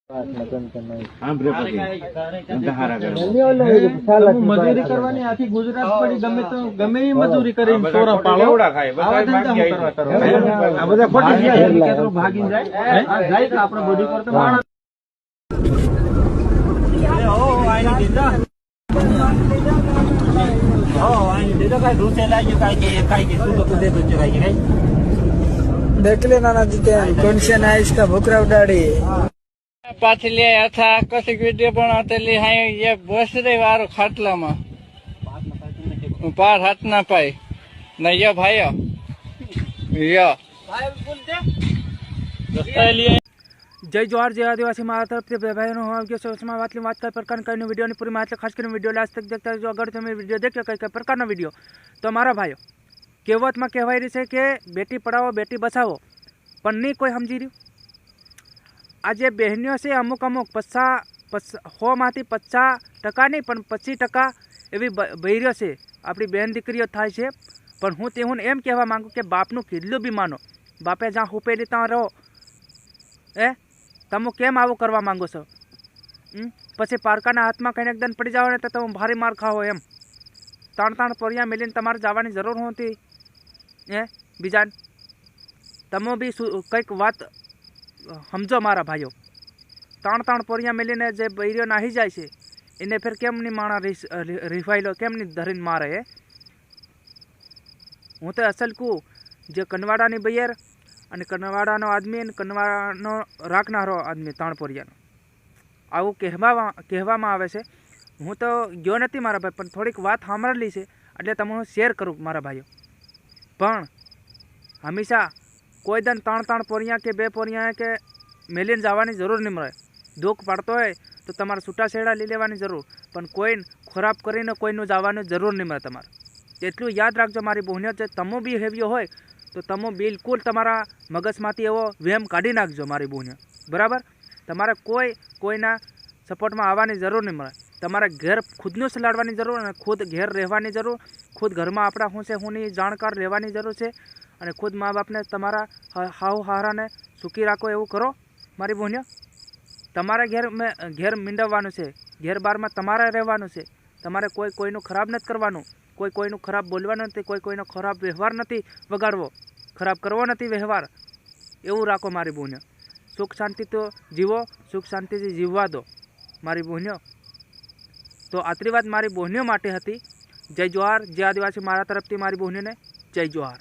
મજૂરી કરવાની આખી ગુજરાત પડી, ગમે તો ગમે એ મજૂરી કરી સોરા પાડો ભાગી જાય આપડે બોડી પર તો માણસ देख ले नाना जितेन कौन से ना इसका भूखरा उडाड़ी पाछली था कसिक वीडियो बनातेली हाय ये बस रे वारो खाटला में पार हाथ ना पाई नहीं ये भाई ये जय जोहार जय आदिवासी मारा तरफ से भाई नो हम के सोचमा वातली बात कर प्रकार का वीडियो ने पूरी मात्र खास कर वीडियो लास्ट तक देखता जो अगर તમે वीडियो देख कई प्रकार नो वीडियो तो मारा भाईओ कहेवत में कहवाई रही है कि बेटी पढ़ाओ बेटी बचाओ पर नहीं कोई समझी रही। आज बहनियों से अमुक अमुक 100% नहीं पण 25% एवी बहरियों से अपनी बहन दीकरीओ थाय छे। पण हूँ ते हूँ एम कहवा मांगू कि बापनु कीधुं बी मानो, बापे ज्यां हुपेली त्यां रहो। तमो केम आवुं करवा मांगो छो? पछी पारकाना हाथ में कहीं एकदम पड़ी जाओ ने तो तमे भारी मार खाओ एम। ताण ताण परिया मिलीने तमारे जवानी जरूर होती बीजा तमो भी कईक बात समझो मारा भाईओ। ताण ताण परिया मिलीने जे बहरीओ नाही जाय छे एने फिर केम नहीं माणा रिफाइलो केम नहीं धरीने मारे है। हूँ तो असल कहूँ जे कनवाड़ानी बयर अने कनवाड़ानो आदमी अने कनवाड़ानो राखनारो आदमी ताणपोरियानो आवुं कहेवामां आवे छे। हूँ तो गयो नथी मारा भाई पण थोड़ीक वात सांभळेली छे એટલે तमने शेर करूँ मारा भाईओ। पण हमेशा कोई दन ताण ताण पोरिया के बे पोरिया के मेलीने जवानी जरूर नहीं मळे। दुख पड़तो है तो तमारे छूटा छेड़ा ली लेवानी जरूर, पण कोई खराब करीने कोईनु जवानी जरूर नहीं मळे तमारे। एटलुं याद राखजो मारी बहनियो जे तमो बी हेवियो होय तो तमो बिल्कुल तमारा मगजमांथी एवो वेम काढी नाखजो मारी बहनियो, बराबर। तमारे कोईना सपोर्ट में आववानी जरूर नहीं मळे। तमारे घर खुदनु सलाड़वानी जरूर अने खुद घेर रहेवानी जरूर, खुद घर में आपड़ा हूँ से हूँनी जाणकार रहेवानी जरूर है अने खुद माँ बाप ने तमारा हाउ हारा ने सुखी राखो एवं करो मारी बहनियो। तमारे घेर मींडववानुं छे, घेर बार में तमारे रहेवानुं छे। तमारे कोई कोईनु खराब नथी करवानुं, कोई कोईनु खराब बोलवानुं नथी, कोई कोईनो खराब व्यवहार नथी वगाड़वो, खराब करवो नथी व्यवहार। एवं राखो मारी बहनियो। सुख शांति तो जीवो, सुख शांति थी जीववा दो मारी बहनियो। तो आटली वात मारी बहनियो माटे हती। जय जोहार जय आदिवासी मारा तरफथी मारी बहनियोने जय जोहार।